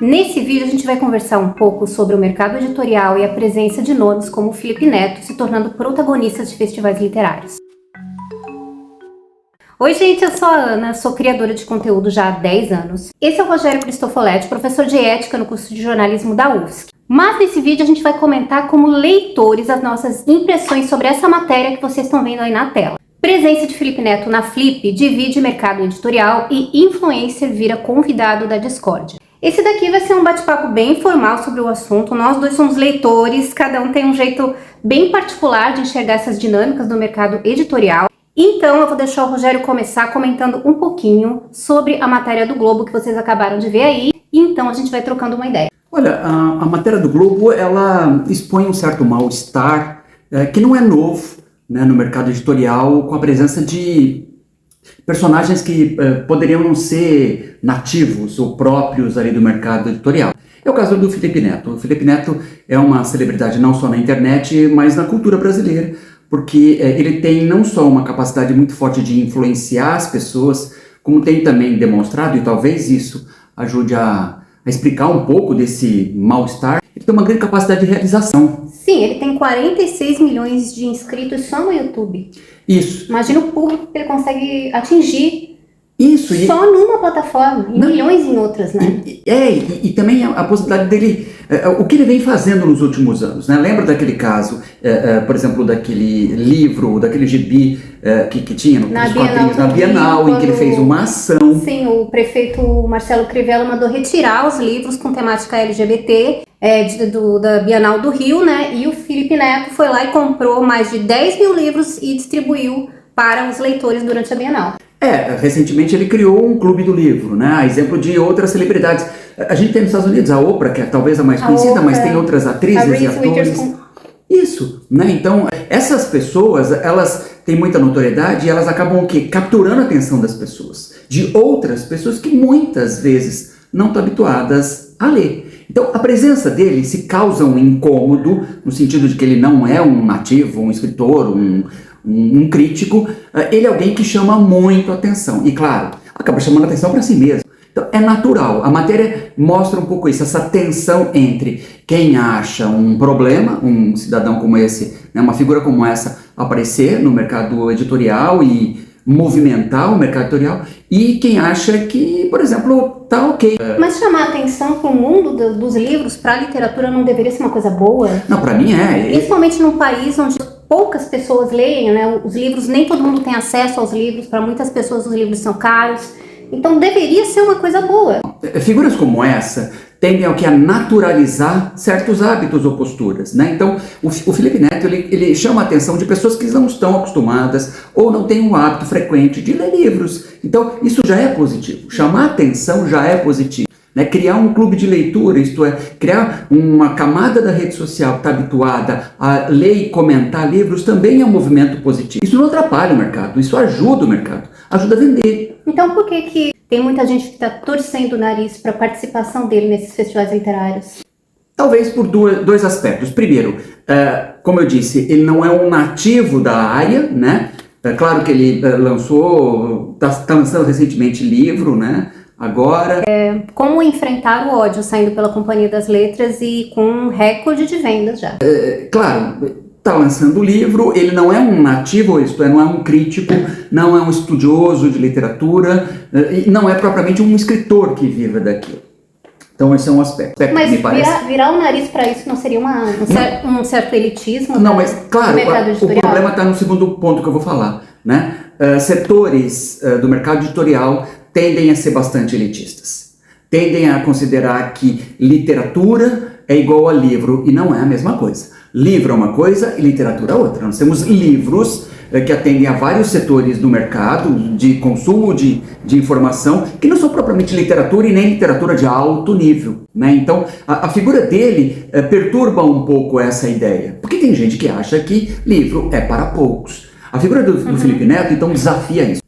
Nesse vídeo a gente vai conversar um pouco sobre o mercado editorial e a presença de nomes como Felipe Neto se tornando protagonistas de festivais literários. Oi gente, eu sou a Ana, sou criadora de conteúdo já há 10 anos. Esse é o Rogério Cristofoletti, professor de ética no curso de jornalismo da UFSC. Mas nesse vídeo a gente vai comentar como leitores as nossas impressões sobre essa matéria que vocês estão vendo aí na tela. Presença de Felipe Neto na Flip divide mercado editorial e influencer vira convidado da discórdia. Esse daqui vai ser um bate-papo bem informal sobre o assunto. Nós dois somos leitores, cada um tem um jeito bem particular de enxergar essas dinâmicas do mercado editorial. Então eu vou deixar o Rogério começar comentando um pouquinho sobre a matéria do Globo que vocês acabaram de ver aí, e então a gente vai trocando uma ideia. Olha, a matéria do Globo, ela expõe um certo mal-estar que não é novo, né, no mercado editorial, com a presença de personagens que poderiam não ser nativos ou próprios ali do mercado editorial. É o caso do Felipe Neto. O Felipe Neto é uma celebridade não só na internet, mas na cultura brasileira, porque ele tem não só uma capacidade muito forte de influenciar as pessoas, como tem também demonstrado, e talvez isso ajude a explicar um pouco desse mal-estar, ele tem uma grande capacidade de realização. Sim, ele tem 46 milhões de inscritos só no YouTube. Isso. Imagina o público que ele consegue atingir Isso, só numa plataforma, e milhões em outras, né? E também a possibilidade dele, o que ele vem fazendo nos últimos anos, né? Lembra daquele caso, por exemplo, daquele livro, daquele gibi que tinha nos quadrinhos na Bienal, em que ele fez uma ação. Sim, o prefeito Marcelo Crivella mandou retirar os livros com temática LGBT da Bienal do Rio, né? E o Felipe Neto foi lá e comprou mais de 10 mil livros e distribuiu para os leitores durante a Bienal. Recentemente ele criou um clube do livro, né? A exemplo de outras celebridades. A gente tem nos Estados Unidos a Oprah, que é talvez a mais conhecida, mas tem outras atrizes e atores. Isso, né? Então, essas pessoas, elas têm muita notoriedade e elas acabam o quê? Capturando a atenção das pessoas, de outras pessoas que muitas vezes não estão habituadas a ler. Então, a presença dele se causa um incômodo, no sentido de que ele não é um nativo, um escritor, um crítico, ele é alguém que chama muito atenção. E claro, acaba chamando atenção para si mesmo. Então é natural. A matéria mostra um pouco isso, essa tensão entre quem acha um problema, um cidadão como esse, né, uma figura como essa, aparecer no mercado editorial e movimentar o mercado editorial, e quem acha que, por exemplo, tá ok. Mas chamar atenção para o mundo dos livros, para a literatura, não deveria ser uma coisa boa? Não, para mim é. Principalmente num país onde poucas pessoas leem, né? Os livros, nem todo mundo tem acesso aos livros, para muitas pessoas os livros são caros, então deveria ser uma coisa boa. Figuras como essa tendem ao que a naturalizar certos hábitos ou posturas, né? Então, o Felipe Neto, ele chama a atenção de pessoas que não estão acostumadas ou não têm um hábito frequente de ler livros. Então, isso já é positivo. Chamar a atenção já é positivo. Né? Criar um clube de leitura, isto é, criar uma camada da rede social que está habituada a ler e comentar livros, também é um movimento positivo. Isso não atrapalha o mercado, isso ajuda o mercado, ajuda a vender. Então por que tem muita gente que está torcendo o nariz para a participação dele nesses festivais literários? Talvez por dois aspectos. Primeiro, como eu disse, ele não é um nativo da área, né? É claro que ele está lançando recentemente livro, né? Agora... Como enfrentar o ódio saindo pela Companhia das Letras e com um recorde de vendas já. Claro, está lançando o livro, ele não é um nativo, isto é, não é um crítico, não é um estudioso de literatura, e não é propriamente um escritor que vive daquilo. Então esse é um aspecto. Mas me parece. Virar o nariz para isso não seria um certo elitismo? Não, mas claro, o problema está no segundo ponto que eu vou falar, né? Setores do mercado editorial tendem a ser bastante elitistas. Tendem a considerar que literatura é igual a livro, e não é a mesma coisa. Livro é uma coisa e literatura é outra. Nós temos livros que atendem a vários setores do mercado, de consumo de informação, que não são propriamente literatura e nem literatura de alto nível, né? Então, a figura dele perturba um pouco essa ideia, porque tem gente que acha que livro é para poucos. A figura do Felipe Neto, então, desafia isso.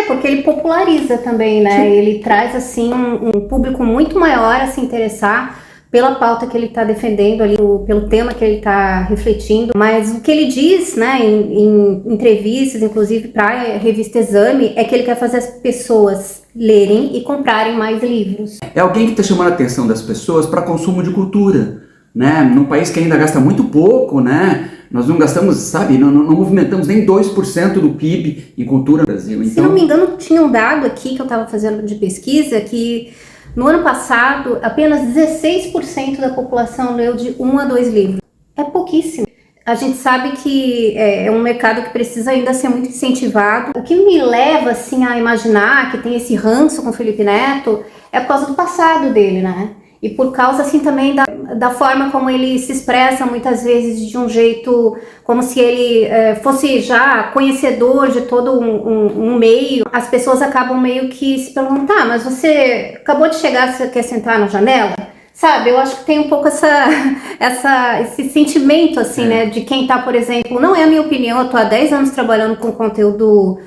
Porque ele populariza também, né? Sim. Ele traz, assim, um público muito maior a se interessar pela pauta que ele está defendendo ali, pelo tema que ele está refletindo, mas o que ele diz, né, em entrevistas, inclusive para a revista Exame, é que ele quer fazer as pessoas lerem e comprarem mais livros. É alguém que está chamando a atenção das pessoas para consumo de cultura, né? Num país que ainda gasta muito pouco, né? Nós não gastamos, sabe, não movimentamos nem 2% do PIB em cultura no Brasil. Então... Se não me engano, tinha um dado aqui que eu estava fazendo de pesquisa que no ano passado apenas 16% da população leu de 1 a 2 livros. É pouquíssimo. A gente sabe que é um mercado que precisa ainda ser muito incentivado. O que me leva assim a imaginar que tem esse ranço com o Felipe Neto é por causa do passado dele, né? E por causa assim também da forma como ele se expressa muitas vezes de um jeito como se ele fosse já conhecedor de todo um meio. As pessoas acabam meio que se perguntando, tá, mas você acabou de chegar, você quer sentar na janela? Sabe, eu acho que tem um pouco esse sentimento, assim, né, de quem tá, por exemplo, não é a minha opinião, eu tô há 10 anos trabalhando com conteúdo,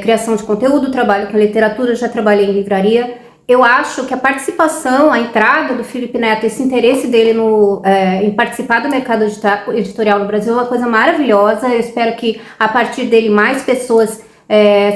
criação de conteúdo, trabalho com literatura, já trabalhei em livraria. Eu acho que a participação, a entrada do Felipe Neto, esse interesse dele em participar do mercado editorial no Brasil é uma coisa maravilhosa. Eu espero que, a partir dele, mais pessoas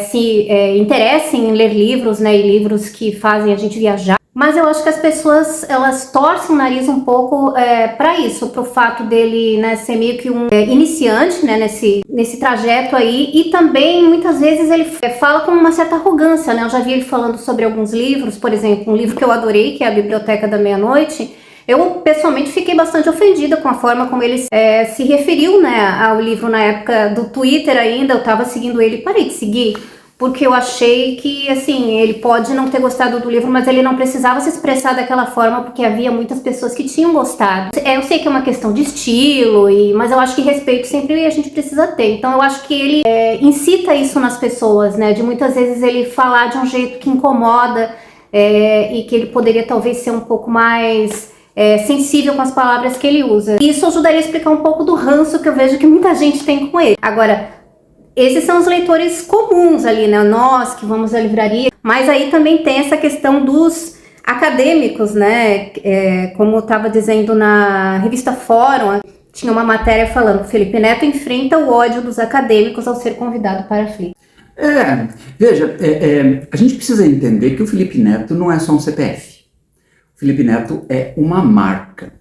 se interessem em ler livros, né, e livros que fazem a gente viajar. Mas eu acho que as pessoas, elas torcem o nariz um pouco para isso, para o fato dele, né, ser meio que um iniciante, né, nesse trajeto aí, e também muitas vezes ele fala com uma certa arrogância, né? Eu já vi ele falando sobre alguns livros, por exemplo, um livro que eu adorei, que é a Biblioteca da Meia-Noite. Eu pessoalmente fiquei bastante ofendida com a forma como ele se referiu, né, ao livro na época do Twitter ainda. Eu estava seguindo ele, parei de seguir, porque eu achei que, assim, ele pode não ter gostado do livro, mas ele não precisava se expressar daquela forma, porque havia muitas pessoas que tinham gostado. Eu sei que é uma questão de estilo, mas eu acho que respeito sempre a gente precisa ter. Então eu acho que ele incita isso nas pessoas, né, de muitas vezes ele falar de um jeito que incomoda, e que ele poderia talvez ser um pouco mais sensível com as palavras que ele usa. E isso ajudaria a explicar um pouco do ranço que eu vejo que muita gente tem com ele. Agora, esses são os leitores comuns ali, né? Nós que vamos à livraria. Mas aí também tem essa questão dos acadêmicos, né? Como eu estava dizendo na revista Fórum, tinha uma matéria falando que Felipe Neto enfrenta o ódio dos acadêmicos ao ser convidado para a Flip. Veja, a gente precisa entender que o Felipe Neto não é só um CPF. O Felipe Neto é uma marca.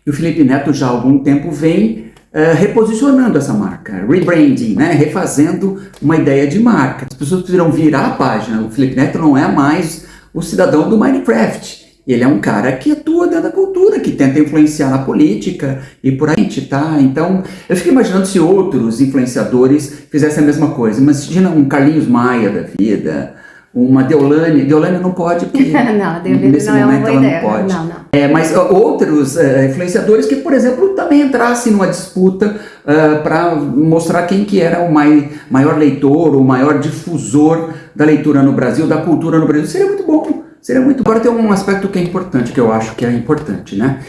E o Felipe Neto já há algum tempo vem reposicionando essa marca, rebranding, né? Refazendo uma ideia de marca. As pessoas precisam virar a página. O Felipe Neto não é mais o cidadão do Minecraft. Ele é um cara que atua dentro da cultura, que tenta influenciar na política e por aí, tá? Então, eu fico imaginando se outros influenciadores fizessem a mesma coisa. Imagina um Carlinhos Maia da vida, uma Deolane não pode, porque não, nesse não momento ela ideia. não pode. Não. Mas outros influenciadores que, por exemplo, também entrassem numa disputa para mostrar quem que era o maior leitor, o maior difusor da leitura no Brasil, da cultura no Brasil, seria muito bom. Seria muito. Agora tem um aspecto que é importante, que eu acho que é importante, né?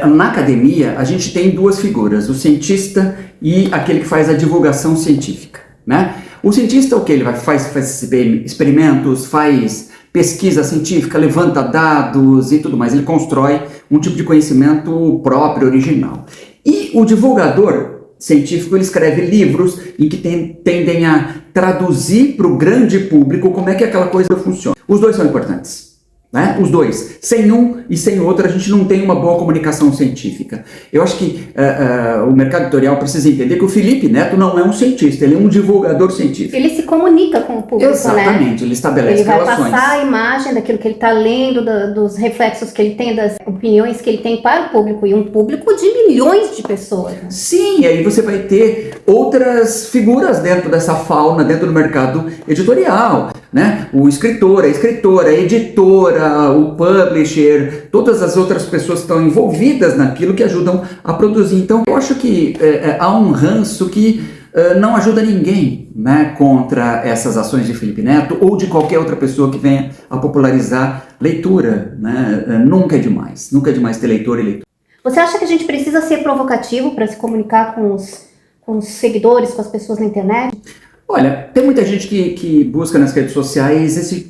Na academia, a gente tem duas figuras, o cientista e aquele que faz a divulgação científica, né? O cientista, o que ele faz experimentos, faz pesquisa científica, levanta dados e tudo mais. Ele constrói um tipo de conhecimento próprio, original. E o divulgador científico, ele escreve livros em que tendem a traduzir para o grande público como é que aquela coisa funciona. Os dois são importantes. Né? Os dois. Sem um e sem o outro, a gente não tem uma boa comunicação científica. Eu acho que o mercado editorial precisa entender que o Felipe Neto não é um cientista, ele é um divulgador científico. Ele se comunica com o público, exatamente, né? Ele estabelece relações. Ele vai passar a imagem daquilo que ele está lendo, dos reflexos que ele tem, das opiniões que ele tem para o público, e um público de milhões de pessoas. Né? Sim, e aí você vai ter outras figuras dentro dessa fauna, dentro do mercado editorial, né? O escritor, a escritora, a editora, o publisher, todas as outras pessoas que estão envolvidas naquilo que ajudam a produzir. Então, eu acho que há um ranço que não ajuda ninguém, né, contra essas ações de Felipe Neto ou de qualquer outra pessoa que venha a popularizar leitura. Né? Nunca é demais ter leitor e leitor. Você acha que a gente precisa ser provocativo para se comunicar com os seguidores, com as pessoas na internet? Olha, tem muita gente que busca nas redes sociais esse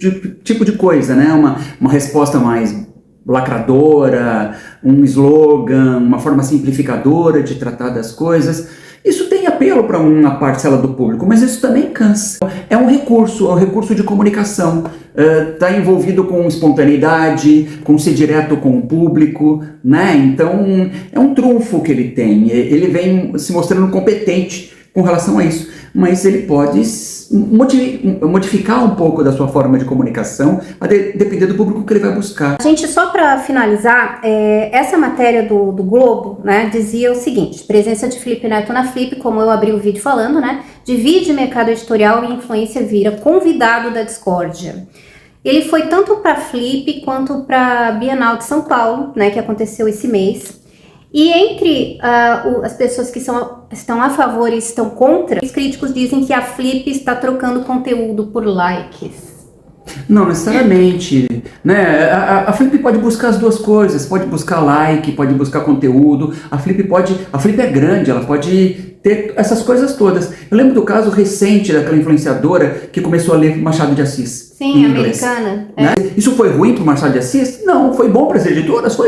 tipo de coisa, né? Uma resposta mais lacradora, um slogan, uma forma simplificadora de tratar das coisas. Isso tem tem apelo para uma parcela do público, mas isso também cansa. É um recurso de comunicação. Está envolvido com espontaneidade, com ser direto com o público, né? Então é um trunfo que ele tem. Ele vem se mostrando competente com relação a isso, mas ele pode modificar um pouco da sua forma de comunicação, a depender do público que ele vai buscar. Gente, só para finalizar, essa matéria do Globo, né, dizia o seguinte: presença de Felipe Neto na Flip, como eu abri o vídeo falando, né, divide mercado editorial e influência, vira convidado da discórdia. Ele foi tanto para a Flip quanto para a Bienal de São Paulo, né, que aconteceu esse mês. E entre as pessoas que estão a favor e estão contra, os críticos dizem que a Flip está trocando conteúdo por likes. Não necessariamente, né? A Flip pode buscar as duas coisas, pode buscar like, pode buscar conteúdo. A Flip é grande, ela pode ter essas coisas todas. Eu lembro do caso recente daquela influenciadora que começou a ler Machado de Assis. Sim, americana. Né? Isso foi ruim para o Machado de Assis? Não, foi bom para as editoras,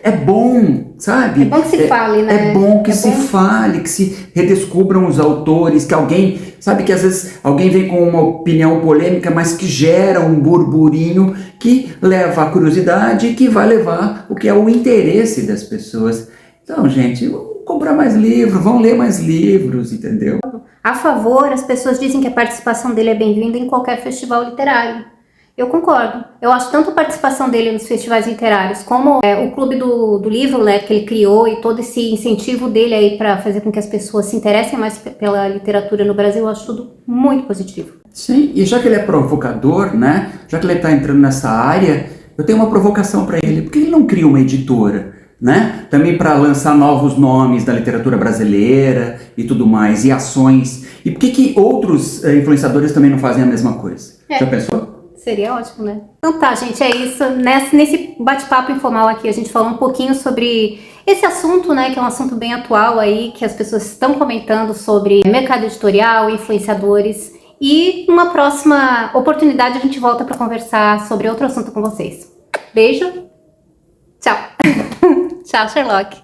é bom, sabe? É bom que se fale, né? É bom que se fale, que se redescubram os autores, que alguém, sabe, que às vezes alguém vem com uma opinião polêmica, mas que gera um burburinho que leva à curiosidade e que vai levar o que é o interesse das pessoas. Então, gente, vamos comprar mais livros, vão ler mais livros, entendeu? A favor, as pessoas dizem que a participação dele é bem-vinda em qualquer festival literário. Eu concordo. Eu acho tanto a participação dele nos festivais literários, como o Clube do Livro, né, que ele criou, e todo esse incentivo dele aí para fazer com que as pessoas se interessem mais pela literatura no Brasil, eu acho tudo muito positivo. Sim, e já que ele é provocador, né, já que ele está entrando nessa área, eu tenho uma provocação para ele. Por que ele não cria uma editora? Né? Também para lançar novos nomes da literatura brasileira e tudo mais, e ações. E por que outros influenciadores também não fazem a mesma coisa? Já pensou? Seria ótimo, né? Então tá, gente, é isso. Nesse bate-papo informal aqui, a gente falou um pouquinho sobre esse assunto, né, que é um assunto bem atual aí, que as pessoas estão comentando sobre mercado editorial, influenciadores. E numa próxima oportunidade a gente volta para conversar sobre outro assunto com vocês. Beijo. Tchau. Tchau, Sherlock.